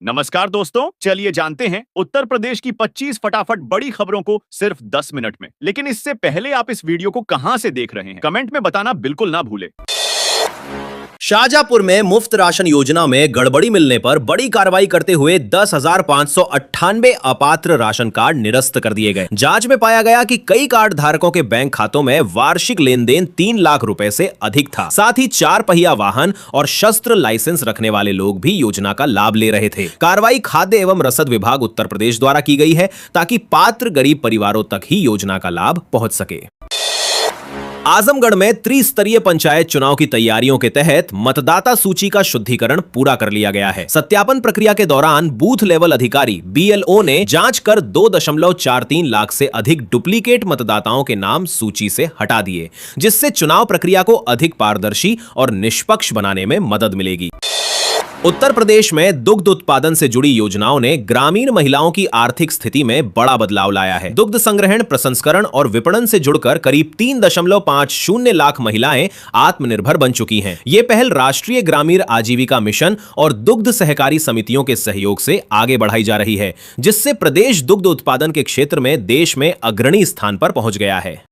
नमस्कार दोस्तों, चलिए जानते हैं उत्तर प्रदेश की 25 फटाफट बड़ी खबरों को सिर्फ 10 मिनट में। लेकिन इससे पहले आप इस वीडियो को कहां से देख रहे हैं, कमेंट में बताना बिल्कुल ना भूलें। शाहजहांपुर में मुफ्त राशन योजना में गड़बड़ी मिलने पर बड़ी कार्रवाई करते हुए 10,598 अपात्र राशन कार्ड निरस्त कर दिए गए। जांच में पाया गया कि कई कार्ड धारकों के बैंक खातों में वार्षिक लेन देन 3 लाख रुपए से अधिक था। साथ ही 4 पहिया वाहन और शस्त्र लाइसेंस रखने वाले लोग भी योजना का लाभ ले रहे थे। कार्रवाई खाद्य एवं रसद विभाग उत्तर प्रदेश द्वारा की गई है ताकि पात्र गरीब परिवारों तक ही योजना का लाभ पहुंच सके। आजमगढ़ में त्रिस्तरीय पंचायत चुनाव की तैयारियों के तहत मतदाता सूची का शुद्धिकरण पूरा कर लिया गया है। सत्यापन प्रक्रिया के दौरान बूथ लेवल अधिकारी BLO ने जांच कर 2.43 लाख से अधिक डुप्लीकेट मतदाताओं के नाम सूची से हटा दिए, जिससे चुनाव प्रक्रिया को अधिक पारदर्शी और निष्पक्ष बनाने में मदद मिलेगी। उत्तर प्रदेश में दुग्ध उत्पादन से जुड़ी योजनाओं ने ग्रामीण महिलाओं की आर्थिक स्थिति में बड़ा बदलाव लाया है। दुग्ध संग्रहण, प्रसंस्करण और विपणन से जुड़कर करीब 3.50 लाख महिलाएं आत्मनिर्भर बन चुकी हैं। ये पहल राष्ट्रीय ग्रामीण आजीविका मिशन और दुग्ध सहकारी समितियों के सहयोग से आगे बढ़ाई जा रही है, जिससे प्रदेश दुग्ध उत्पादन के क्षेत्र में देश में अग्रणी स्थान पर पहुंच गया है।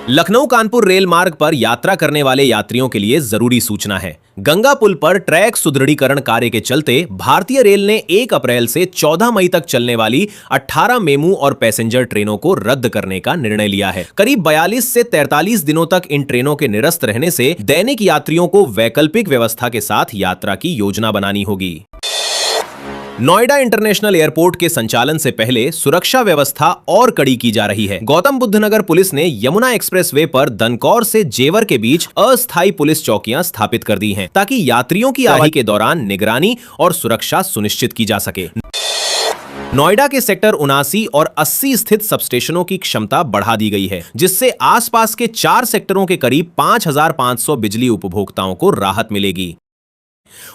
लखनऊ कानपुर रेल मार्ग पर यात्रा करने वाले यात्रियों के लिए जरूरी सूचना है। गंगा पुल पर ट्रैक सुदृढ़ीकरण कार्य के चलते भारतीय रेल ने 1 अप्रैल से 14 मई तक चलने वाली 18 मेमू और पैसेंजर ट्रेनों को रद्द करने का निर्णय लिया है। करीब 42 से 43 दिनों तक इन ट्रेनों के निरस्त रहने से दैनिक यात्रियों को वैकल्पिक व्यवस्था के साथ यात्रा की योजना बनानी होगी। नोएडा इंटरनेशनल एयरपोर्ट के संचालन से पहले सुरक्षा व्यवस्था और कड़ी की जा रही है। गौतम बुद्ध नगर पुलिस ने यमुना एक्सप्रेसवे पर दनकौर से जेवर के बीच अस्थायी पुलिस चौकियां स्थापित कर दी हैं, ताकि यात्रियों की आवाजाही के दौरान निगरानी और सुरक्षा सुनिश्चित की जा सके। नोएडा के सेक्टर 79 और 80 स्थित सबस्टेशनों की क्षमता बढ़ा दी गई है, जिससे आसपास के 4 सेक्टरों के करीब 5,500 बिजली उपभोक्ताओं को राहत मिलेगी।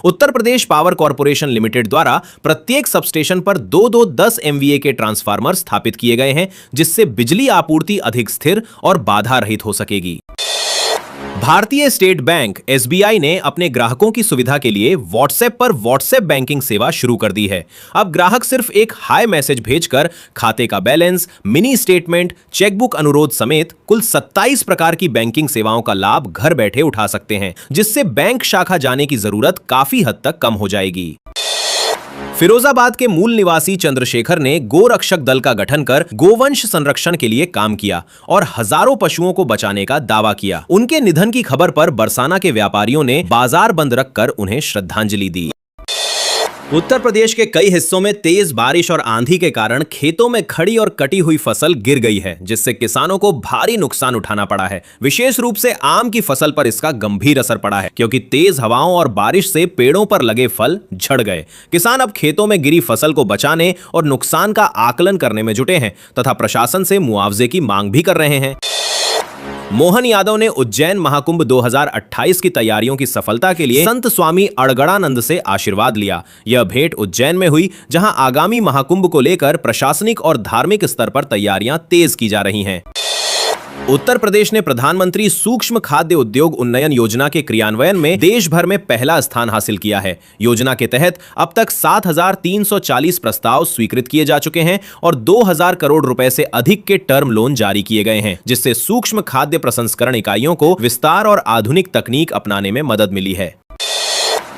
Uttar Pradesh power corporation limited द्वारा प्रत्येक सबस्टेशन पर 2-2 10 MVA के ट्रांसफार्मर स्थापित किए गए हैं, जिससे बिजली आपूर्ति अधिक स्थिर और बाधा रहित हो सकेगी। भारतीय स्टेट बैंक SBI ने अपने ग्राहकों की सुविधा के लिए WhatsApp पर WhatsApp बैंकिंग सेवा शुरू कर दी है। अब ग्राहक सिर्फ एक हाय मैसेज भेजकर खाते का बैलेंस, मिनी स्टेटमेंट, चेकबुक अनुरोध समेत कुल 27 प्रकार की बैंकिंग सेवाओं का लाभ घर बैठे उठा सकते हैं, जिससे बैंक शाखा जाने की जरूरत काफी हद तक कम हो जाएगी। फिरोजाबाद के मूल निवासी चंद्रशेखर ने गोरक्षक दल का गठन कर गोवंश संरक्षण के लिए काम किया और हजारों पशुओं को बचाने का दावा किया। उनके निधन की खबर पर बरसाना के व्यापारियों ने बाजार बंद रखकर उन्हें श्रद्धांजलि दी। उत्तर प्रदेश के कई हिस्सों में तेज बारिश और आंधी के कारण खेतों में खड़ी और कटी हुई फसल गिर गई है, जिससे किसानों को भारी नुकसान उठाना पड़ा है। विशेष रूप से आम की फसल पर इसका गंभीर असर पड़ा है, क्योंकि तेज हवाओं और बारिश से पेड़ों पर लगे फल झड़ गए। किसान अब खेतों में गिरी फसल को बचाने और नुकसान का आकलन करने में जुटे हैं तथा प्रशासन से मुआवजे की मांग भी कर रहे हैं। मोहन यादव ने उज्जैन महाकुंभ 2028 की तैयारियों की सफलता के लिए संत स्वामी अड़गड़ानंद से आशीर्वाद लिया। यह भेंट उज्जैन में हुई, जहां आगामी महाकुंभ को लेकर प्रशासनिक और धार्मिक स्तर पर तैयारियां तेज की जा रही हैं। उत्तर प्रदेश ने प्रधानमंत्री सूक्ष्म खाद्य उद्योग उन्नयन योजना के क्रियान्वयन में देश भर में पहला स्थान हासिल किया है। योजना के तहत अब तक 7,340 प्रस्ताव स्वीकृत किए जा चुके हैं और 2,000 करोड़ रुपए से अधिक के टर्म लोन जारी किए गए हैं, जिससे सूक्ष्म खाद्य प्रसंस्करण इकाइयों को विस्तार और आधुनिक तकनीक अपनाने में मदद मिली है।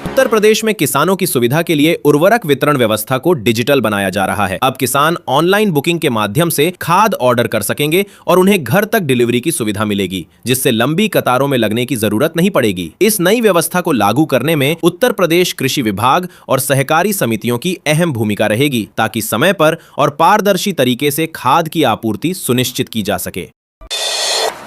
उत्तर प्रदेश में किसानों की सुविधा के लिए उर्वरक वितरण व्यवस्था को डिजिटल बनाया जा रहा है। अब किसान ऑनलाइन बुकिंग के माध्यम से खाद ऑर्डर कर सकेंगे और उन्हें घर तक डिलीवरी की सुविधा मिलेगी, जिससे लंबी कतारों में लगने की जरूरत नहीं पड़ेगी। इस नई व्यवस्था को लागू करने में उत्तर प्रदेश कृषि विभाग और सहकारी समितियों की अहम भूमिका रहेगी, ताकि समय पर और पारदर्शी तरीके से खाद की आपूर्ति सुनिश्चित की जा सके।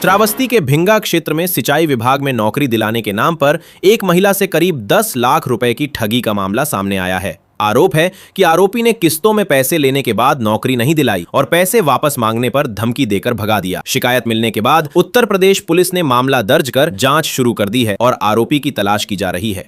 श्रावस्ती के भिंगा क्षेत्र में सिंचाई विभाग में नौकरी दिलाने के नाम पर एक महिला से करीब 10 लाख रुपए की ठगी का मामला सामने आया है। आरोप है कि आरोपी ने किस्तों में पैसे लेने के बाद नौकरी नहीं दिलाई और पैसे वापस मांगने पर धमकी देकर भगा दिया। शिकायत मिलने के बाद उत्तर प्रदेश पुलिस ने मामला दर्ज कर जांच शुरू कर दी है और आरोपी की तलाश की जा रही है।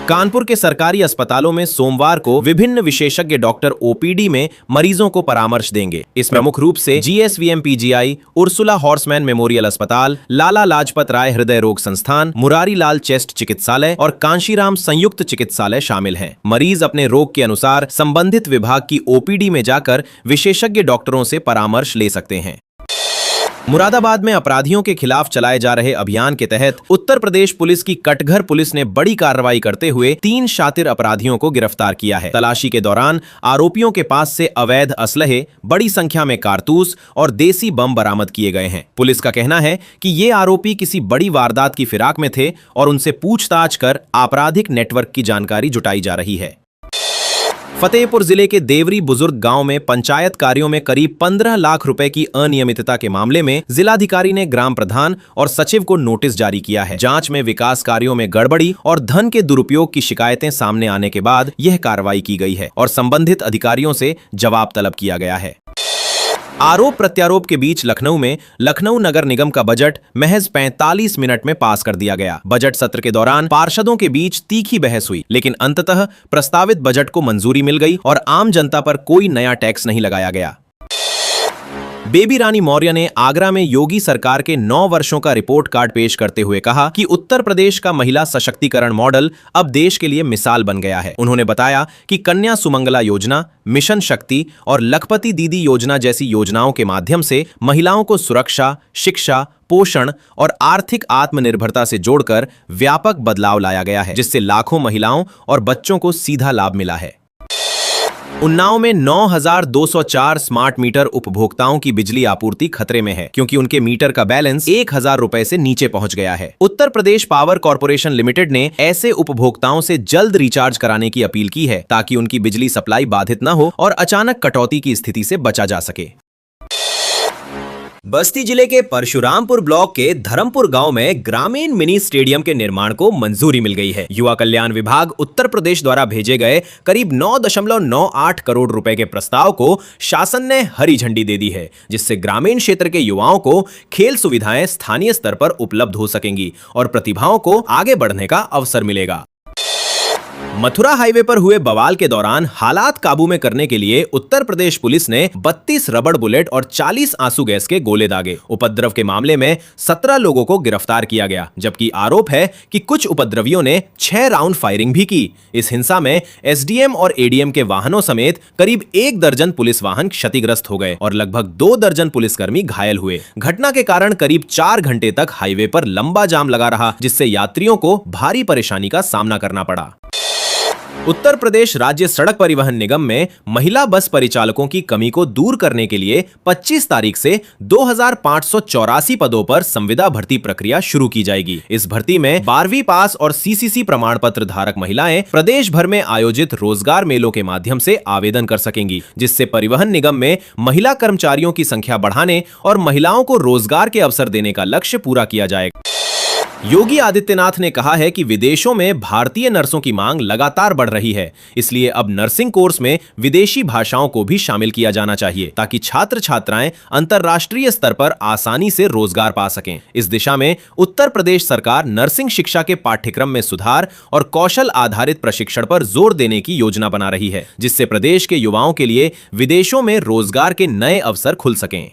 कानपुर के सरकारी अस्पतालों में सोमवार को विभिन्न विशेषज्ञ डॉक्टर ओपीडी में मरीजों को परामर्श देंगे। इसमें प्रमुख रूप से GSVM PGI, Ursula horseman memorial अस्पताल, लाला लाजपत राय हृदय रोग संस्थान, मुरारी लाल चेस्ट चिकित्सालय और कांशीराम संयुक्त चिकित्सालय शामिल हैं। मरीज अपने रोग के अनुसार संबंधित विभाग की ओपीडी में जाकर विशेषज्ञ डॉक्टरों से परामर्श ले सकते हैं। मुरादाबाद में अपराधियों के खिलाफ चलाए जा रहे अभियान के तहत उत्तर प्रदेश पुलिस की कटघर पुलिस ने बड़ी कार्रवाई करते हुए 3 शातिर अपराधियों को गिरफ्तार किया है। तलाशी के दौरान आरोपियों के पास से अवैध असलहे, बड़ी संख्या में कारतूस और देसी बम बरामद किए गए हैं। पुलिस का कहना है कि ये आरोपी किसी बड़ी वारदात की फिराक में थे और उनसे पूछताछ कर आपराधिक नेटवर्क की जानकारी जुटाई जा रही है। फतेहपुर जिले के देवरी बुजुर्ग गांव में पंचायत कार्यों में करीब 15 लाख रुपए की अनियमितता के मामले में जिलाधिकारी ने ग्राम प्रधान और सचिव को नोटिस जारी किया है। जांच में विकास कार्यों में गड़बड़ी और धन के दुरुपयोग की शिकायतें सामने आने के बाद यह कार्रवाई की गई है और संबंधित अधिकारियों से जवाब तलब किया गया है। आरोप प्रत्यारोप के बीच लखनऊ में लखनऊ नगर निगम का बजट महज 45 मिनट में पास कर दिया गया। बजट सत्र के दौरान पार्षदों के बीच तीखी बहस हुई, लेकिन अंततः प्रस्तावित बजट को मंजूरी मिल गई और आम जनता पर कोई नया टैक्स नहीं लगाया गया। बेबी रानी मौर्य ने आगरा में योगी सरकार के 9 वर्षों का रिपोर्ट कार्ड पेश करते हुए कहा कि उत्तर प्रदेश का महिला सशक्तिकरण मॉडल अब देश के लिए मिसाल बन गया है। उन्होंने बताया कि कन्या सुमंगला योजना, मिशन शक्ति और लखपति दीदी योजना जैसी योजनाओं के माध्यम से महिलाओं को सुरक्षा, शिक्षा, पोषण और आर्थिक आत्मनिर्भरता से जोड़कर व्यापक बदलाव लाया गया है, जिससे लाखों महिलाओं और बच्चों को सीधा लाभ मिला है। उन्नाव में 9,204 स्मार्ट मीटर उपभोक्ताओं की बिजली आपूर्ति खतरे में है, क्योंकि उनके मीटर का बैलेंस 1,000 रुपए से नीचे पहुंच गया है। Uttar Pradesh power corporation limited ने ऐसे उपभोक्ताओं से जल्द रिचार्ज कराने की अपील की है, ताकि उनकी बिजली सप्लाई बाधित न हो और अचानक कटौती की स्थिति से बचा जा सके। बस्ती जिले के परशुरामपुर ब्लॉक के धर्मपुर गांव में ग्रामीण मिनी स्टेडियम के निर्माण को मंजूरी मिल गई है। युवा कल्याण विभाग उत्तर प्रदेश द्वारा भेजे गए करीब 9.98 करोड़ रुपए के प्रस्ताव को शासन ने हरी झंडी दे दी है, जिससे ग्रामीण क्षेत्र के युवाओं को खेल सुविधाएं स्थानीय स्तर पर उपलब्ध हो सकेंगी और प्रतिभाओं को आगे बढ़ने का अवसर मिलेगा। मथुरा हाईवे पर हुए बवाल के दौरान हालात काबू में करने के लिए उत्तर प्रदेश पुलिस ने 32 रबड़ बुलेट और 40 आंसू गैस के गोले दागे। उपद्रव के मामले में 17 लोगों को गिरफ्तार किया गया, जबकि आरोप है कि कुछ उपद्रवियों ने 6 राउंड फायरिंग भी की। इस हिंसा में एसडीएम और एडीएम के वाहनों समेत करीब 1 दर्जन पुलिस वाहन क्षतिग्रस्त हो गए और लगभग 2 दर्जन पुलिसकर्मी घायल हुए। घटना के कारण करीब 4 घंटे तक हाईवे पर लंबा जाम लगा रहा, जिससे यात्रियों को भारी परेशानी का सामना करना पड़ा। उत्तर प्रदेश राज्य सड़क परिवहन निगम में महिला बस परिचालकों की कमी को दूर करने के लिए 25 तारीख से 2,584 पदों पर संविदा भर्ती प्रक्रिया शुरू की जाएगी। इस भर्ती में 12वीं पास और सीसीसी प्रमाण पत्र धारक महिलाएं प्रदेश भर में आयोजित रोजगार मेलों के माध्यम से आवेदन कर सकेंगी, जिससे परिवहन निगम में महिला कर्मचारियों की संख्या बढ़ाने और महिलाओं को रोजगार के अवसर देने का लक्ष्य पूरा किया जाएगा। योगी आदित्यनाथ ने कहा है कि विदेशों में भारतीय नर्सों की मांग लगातार बढ़ रही है, इसलिए अब नर्सिंग कोर्स में विदेशी भाषाओं को भी शामिल किया जाना चाहिए, ताकि छात्र छात्राएं अंतर्राष्ट्रीय स्तर पर आसानी से रोजगार पा सकें। इस दिशा में उत्तर प्रदेश सरकार नर्सिंग शिक्षा के पाठ्यक्रम में सुधार और कौशल आधारित प्रशिक्षण पर जोर देने की योजना बना रही है, जिससे प्रदेश के युवाओं के लिए विदेशों में रोजगार के नए अवसर खुल सकें।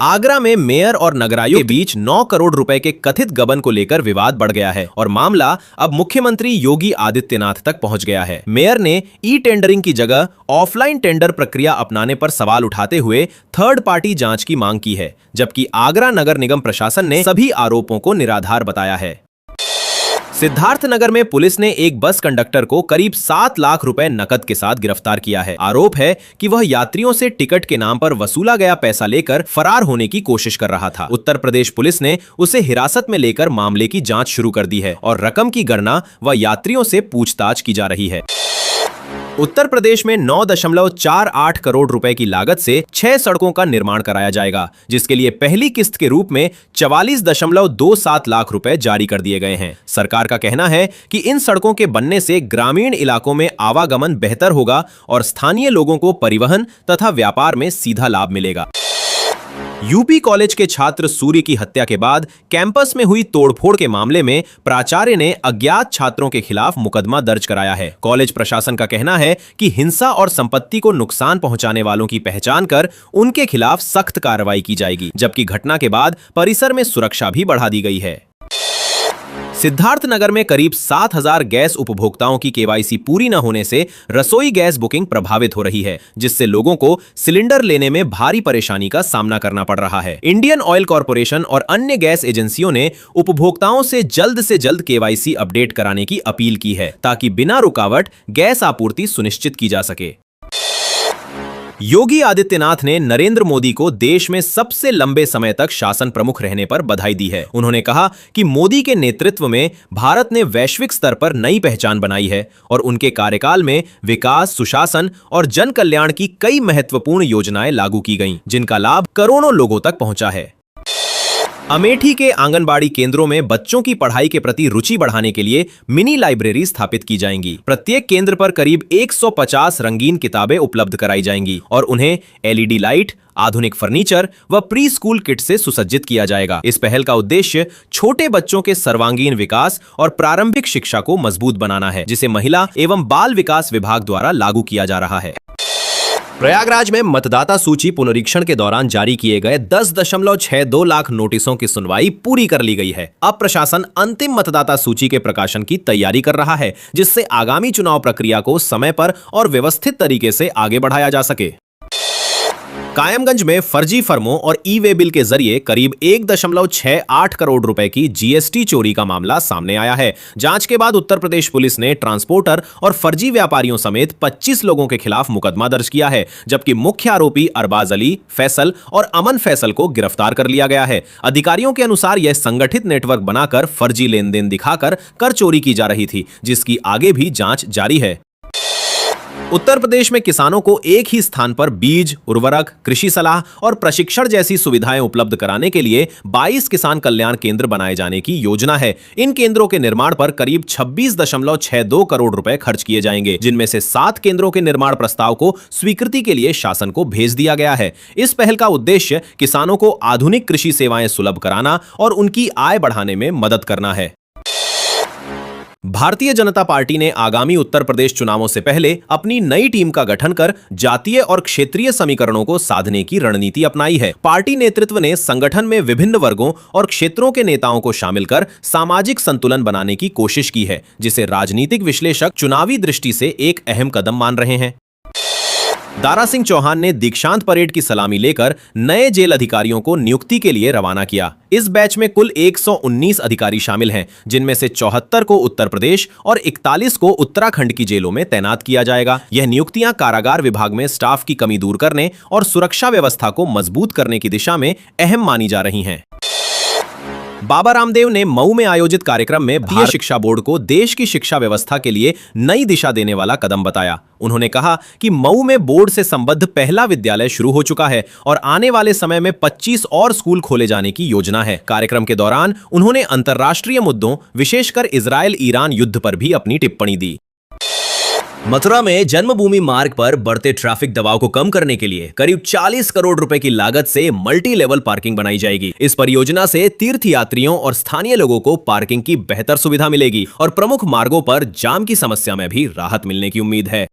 आगरा में मेयर और नगरायुक्त के बीच 9 करोड़ रुपए के कथित गबन को लेकर विवाद बढ़ गया है और मामला अब मुख्यमंत्री योगी आदित्यनाथ तक पहुंच गया है। मेयर ने ई टेंडरिंग की जगह ऑफलाइन टेंडर प्रक्रिया अपनाने पर सवाल उठाते हुए थर्ड पार्टी जांच की मांग की है, जबकि आगरा नगर निगम प्रशासन ने सभी आरोपों को निराधार बताया है। सिद्धार्थनगर में पुलिस ने एक बस कंडक्टर को करीब 7 लाख रुपए नकद के साथ गिरफ्तार किया है। आरोप है कि वह यात्रियों से टिकट के नाम पर वसूला गया पैसा लेकर फरार होने की कोशिश कर रहा था। उत्तर प्रदेश पुलिस ने उसे हिरासत में लेकर मामले की जांच शुरू कर दी है और रकम की गणना व यात्रियों से पूछताछ की जा रही है। उत्तर प्रदेश में 9.48 करोड़ रुपए की लागत से 6 सड़कों का निर्माण कराया जाएगा, जिसके लिए पहली किस्त के रूप में 44.27 लाख रुपए जारी कर दिए गए हैं। सरकार का कहना है कि इन सड़कों के बनने से ग्रामीण इलाकों में आवागमन बेहतर होगा और स्थानीय लोगों को परिवहन तथा व्यापार में सीधा लाभ मिलेगा। यूपी कॉलेज के छात्र सूर्य की हत्या के बाद कैंपस में हुई तोड़फोड़ के मामले में प्राचार्य ने अज्ञात छात्रों के खिलाफ मुकदमा दर्ज कराया है। कॉलेज प्रशासन का कहना है कि हिंसा और संपत्ति को नुकसान पहुंचाने वालों की पहचान कर उनके खिलाफ सख्त कार्रवाई की जाएगी, जबकि घटना के बाद परिसर में सुरक्षा भी बढ़ा दी गई है। सिद्धार्थनगर में करीब 7,000 गैस उपभोक्ताओं की केवाईसी पूरी न होने से रसोई गैस बुकिंग प्रभावित हो रही है, जिससे लोगों को सिलेंडर लेने में भारी परेशानी का सामना करना पड़ रहा है। इंडियन ऑयल कॉरपोरेशन और अन्य गैस एजेंसियों ने उपभोक्ताओं से जल्द केवाईसी अपडेट कराने की अपील की है, ताकि बिना रुकावट गैस आपूर्ति सुनिश्चित की जा सके। योगी आदित्यनाथ ने नरेंद्र मोदी को देश में सबसे लंबे समय तक शासन प्रमुख रहने पर बधाई दी है। उन्होंने कहा कि मोदी के नेतृत्व में भारत ने वैश्विक स्तर पर नई पहचान बनाई है और उनके कार्यकाल में विकास, सुशासन और जन कल्याण की कई महत्वपूर्ण योजनाएं लागू की गईं, जिनका लाभ करोड़ों लोगों तक पहुंचा है। अमेठी के आंगनबाड़ी केंद्रों में बच्चों की पढ़ाई के प्रति रुचि बढ़ाने के लिए मिनी लाइब्रेरी स्थापित की जाएंगी। प्रत्येक केंद्र पर करीब 150 रंगीन किताबें उपलब्ध कराई जाएंगी और उन्हें एलईडी लाइट, आधुनिक फर्नीचर व प्री स्कूल किट से सुसज्जित किया जाएगा। इस पहल का उद्देश्य छोटे बच्चों के सर्वांगीण विकास और प्रारंभिक शिक्षा को मजबूत बनाना है, जिसे महिला एवं बाल विकास विभाग द्वारा लागू किया जा रहा है। प्रयागराज में मतदाता सूची पुनरीक्षण के दौरान जारी किए गए 10.62 लाख नोटिसों की सुनवाई पूरी कर ली गई है। अब प्रशासन अंतिम मतदाता सूची के प्रकाशन की तैयारी कर रहा है, जिससे आगामी चुनाव प्रक्रिया को समय पर और व्यवस्थित तरीके से आगे बढ़ाया जा सके। कायमगंज में फर्जी फर्मों और ई वे बिल के जरिए करीब 1.68 करोड़ रुपए की जीएसटी चोरी का मामला सामने आया है। जांच के बाद उत्तर प्रदेश पुलिस ने ट्रांसपोर्टर और फर्जी व्यापारियों समेत 25 लोगों के खिलाफ मुकदमा दर्ज किया है, जबकि मुख्य आरोपी अरबाज अली, फैसल और अमन फैसल को गिरफ्तार कर लिया गया है। अधिकारियों के अनुसार यह संगठित नेटवर्क बनाकर फर्जी लेन देन दिखाकर कर चोरी की जा रही थी, जिसकी आगे भी जांच जारी है। उत्तर प्रदेश में किसानों को एक ही स्थान पर बीज, उर्वरक, कृषि सलाह और प्रशिक्षण जैसी सुविधाएं उपलब्ध कराने के लिए 22 किसान कल्याण केंद्र बनाए जाने की योजना है। इन केंद्रों के निर्माण पर करीब 26.62 करोड़ रुपए खर्च किए जाएंगे, जिनमें से 7 केंद्रों के निर्माण प्रस्ताव को स्वीकृति के लिए शासन को भेज दिया गया है। इस पहल का उद्देश्य किसानों को आधुनिक कृषि सेवाएं सुलभ कराना और उनकी आय बढ़ाने में मदद करना है। भारतीय जनता पार्टी ने आगामी उत्तर प्रदेश चुनावों से पहले अपनी नई टीम का गठन कर जातीय और क्षेत्रीय समीकरणों को साधने की रणनीति अपनाई है। पार्टी नेतृत्व ने संगठन में विभिन्न वर्गों और क्षेत्रों के नेताओं को शामिल कर सामाजिक संतुलन बनाने की कोशिश की है, जिसे राजनीतिक विश्लेषक चुनावी दृष्टि से एक अहम कदम मान रहे हैं। दारा सिंह चौहान ने दीक्षांत परेड की सलामी लेकर नए जेल अधिकारियों को नियुक्ति के लिए रवाना किया। इस बैच में कुल 119 अधिकारी शामिल हैं, जिनमें से 74 को उत्तर प्रदेश और 41 को उत्तराखंड की जेलों में तैनात किया जाएगा। यह नियुक्तियां कारागार विभाग में स्टाफ की कमी दूर करने और सुरक्षा व्यवस्था को मजबूत करने की दिशा में अहम मानी जा रही हैं। बाबा रामदेव ने मऊ में आयोजित कार्यक्रम में भारतीय शिक्षा बोर्ड को देश की शिक्षा व्यवस्था के लिए नई दिशा देने वाला कदम बताया। उन्होंने कहा कि मऊ में बोर्ड से संबद्ध पहला विद्यालय शुरू हो चुका है और आने वाले समय में 25 और स्कूल खोले जाने की योजना है। कार्यक्रम के दौरान उन्होंने अंतर्राष्ट्रीय मुद्दों, विशेषकर इजरायल-ईरान युद्ध पर भी अपनी टिप्पणी दी। मथुरा में जन्मभूमि मार्ग पर बढ़ते ट्रैफिक दबाव को कम करने के लिए करीब 40 करोड़ रुपए की लागत से मल्टी लेवल पार्किंग बनाई जाएगी। इस परियोजना से तीर्थयात्रियों और स्थानीय लोगों को पार्किंग की बेहतर सुविधा मिलेगी और प्रमुख मार्गों पर जाम की समस्या में भी राहत मिलने की उम्मीद है।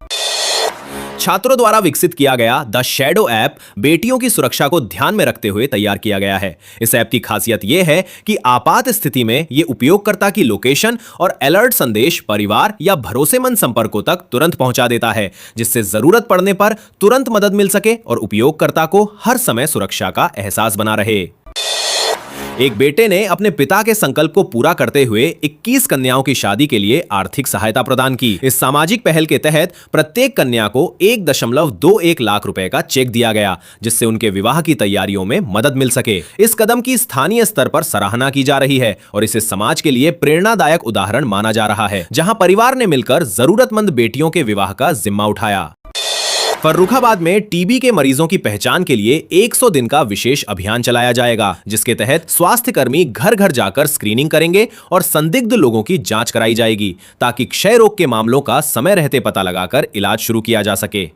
छात्रों द्वारा विकसित किया गया द शैडो ऐप बेटियों की सुरक्षा को ध्यान में रखते हुए तैयार किया गया है। इस ऐप की खासियत यह है कि आपात स्थिति में यह उपयोगकर्ता की लोकेशन और अलर्ट संदेश परिवार या भरोसेमंद संपर्कों तक तुरंत पहुंचा देता है, जिससे जरूरत पड़ने पर तुरंत मदद मिल सके और उपयोगकर्ता को हर समय सुरक्षा का एहसास बना रहे। एक बेटे ने अपने पिता के संकल्प को पूरा करते हुए 21 कन्याओं की शादी के लिए आर्थिक सहायता प्रदान की। इस सामाजिक पहल के तहत प्रत्येक कन्या को 1.21 लाख रुपए का चेक दिया गया, जिससे उनके विवाह की तैयारियों में मदद मिल सके। इस कदम की स्थानीय स्तर पर सराहना की जा रही है और इसे समाज के लिए प्रेरणादायक उदाहरण माना जा रहा है, जहां परिवार ने मिलकर जरूरतमंद बेटियों के विवाह का जिम्मा उठाया। फर्रुखाबाद में टीबी के मरीजों की पहचान के लिए 100 दिन का विशेष अभियान चलाया जाएगा, जिसके तहत स्वास्थ्य कर्मी घर घर जाकर स्क्रीनिंग करेंगे और संदिग्ध लोगों की जांच कराई जाएगी, ताकि क्षय रोग के मामलों का समय रहते पता लगाकर इलाज शुरू किया जा सके।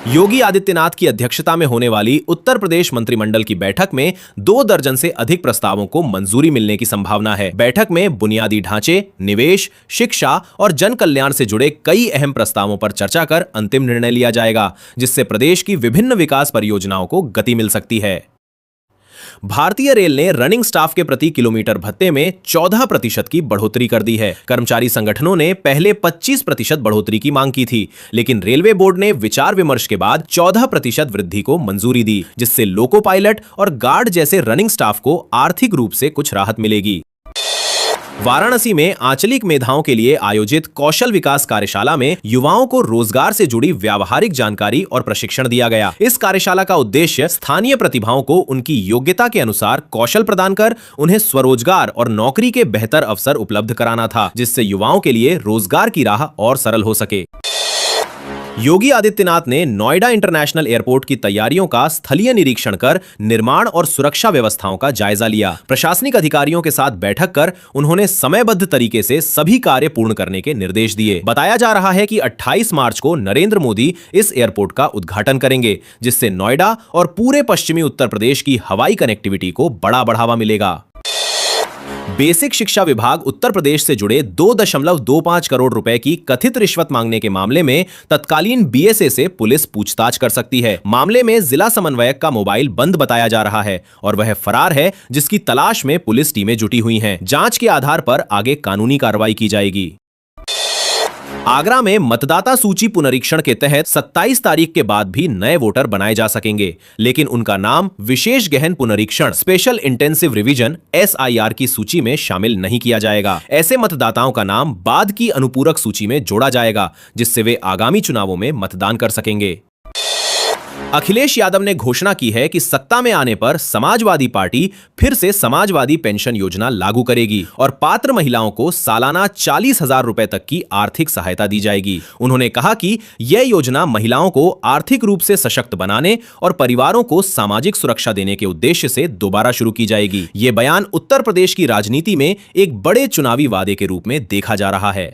योगी आदित्यनाथ की अध्यक्षता में होने वाली उत्तर प्रदेश मंत्रिमंडल की बैठक में 2 दर्जन से अधिक प्रस्तावों को मंजूरी मिलने की संभावना है। बैठक में बुनियादी ढांचे, निवेश, शिक्षा और जन कल्याण से जुड़े कई अहम प्रस्तावों पर चर्चा कर अंतिम निर्णय लिया जाएगा, जिससे प्रदेश की विभिन्न विकास परियोजनाओं को गति मिल सकती है। भारतीय रेल ने रनिंग स्टाफ के प्रति किलोमीटर भत्ते में 14% की बढ़ोतरी कर दी है। कर्मचारी संगठनों ने पहले 25% बढ़ोतरी की मांग की थी, लेकिन रेलवे बोर्ड ने विचार विमर्श के बाद 14% वृद्धि को मंजूरी दी, जिससे लोको पायलट और गार्ड जैसे रनिंग स्टाफ को आर्थिक रूप से कुछ राहत मिलेगी। वाराणसी में आंचलिक मेधाओं के लिए आयोजित कौशल विकास कार्यशाला में युवाओं को रोजगार से जुड़ी व्यावहारिक जानकारी और प्रशिक्षण दिया गया। इस कार्यशाला का उद्देश्य स्थानीय प्रतिभाओं को उनकी योग्यता के अनुसार कौशल प्रदान कर उन्हें स्वरोजगार और नौकरी के बेहतर अवसर उपलब्ध कराना था, जिससे युवाओं के लिए रोजगार की राह और सरल हो सके। योगी आदित्यनाथ ने नोएडा इंटरनेशनल एयरपोर्ट की तैयारियों का स्थलीय निरीक्षण कर निर्माण और सुरक्षा व्यवस्थाओं का जायजा लिया। प्रशासनिक अधिकारियों के साथ बैठक कर उन्होंने समयबद्ध तरीके से सभी कार्य पूर्ण करने के निर्देश दिए। बताया जा रहा है कि 28 मार्च को नरेंद्र मोदी इस एयरपोर्ट का उद्घाटन करेंगे, जिससे नोएडा और पूरे पश्चिमी उत्तर प्रदेश की हवाई कनेक्टिविटी को बड़ा बढ़ावा मिलेगा। बेसिक शिक्षा विभाग उत्तर प्रदेश से जुड़े 2.25 करोड़ रुपए की कथित रिश्वत मांगने के मामले में तत्कालीन बीएसए से पुलिस पूछताछ कर सकती है। मामले में जिला समन्वयक का मोबाइल बंद बताया जा रहा है और वह फरार है, जिसकी तलाश में पुलिस टीमें जुटी हुई हैं। जांच के आधार पर आगे कानूनी कार्रवाई की जाएगी। आगरा में मतदाता सूची पुनरीक्षण के तहत 27 तारीख के बाद भी नए वोटर बनाए जा सकेंगे, लेकिन उनका नाम विशेष गहन पुनरीक्षण स्पेशल इंटेंसिव रिवीजन SIR की सूची में शामिल नहीं किया जाएगा। ऐसे मतदाताओं का नाम बाद की अनुपूरक सूची में जोड़ा जाएगा, जिससे वे आगामी चुनावों में मतदान कर सकेंगे। अखिलेश यादव ने घोषणा की है कि सत्ता में आने पर समाजवादी पार्टी फिर से समाजवादी पेंशन योजना लागू करेगी और पात्र महिलाओं को सालाना 40,000 रुपए तक की आर्थिक सहायता दी जाएगी। उन्होंने कहा कि यह योजना महिलाओं को आर्थिक रूप से सशक्त बनाने और परिवारों को सामाजिक सुरक्षा देने के उद्देश्य से दोबारा शुरू की जाएगी। यह बयान उत्तर प्रदेश की राजनीति में एक बड़े चुनावी वादे के रूप में देखा जा रहा है।